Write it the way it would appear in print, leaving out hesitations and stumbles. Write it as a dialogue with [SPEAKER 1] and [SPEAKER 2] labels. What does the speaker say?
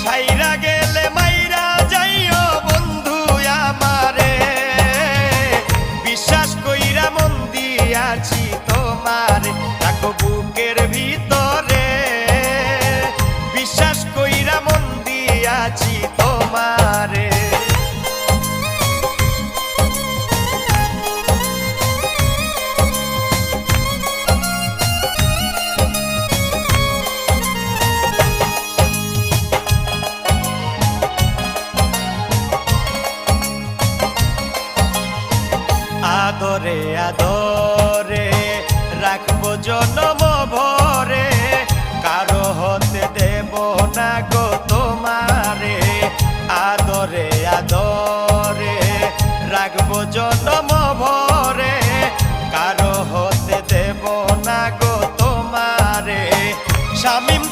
[SPEAKER 1] ছাইরা গেলে মাইরা যাইও বন্ধু আমারে, বিশ্বাস কইরা মন দিয়াছি তোমারে, রাখো বুকের ভিতরে, বিশ্বাস কইরা মন দিয়াছি তোমারে। আদরে আদরে রাখবো জনম ভরে, কারো হতে দেব না গো তোমারে। আদরে আদরে রাখবো জনম ভরে, কারো হতে দেব না গো তোমারে। শামীম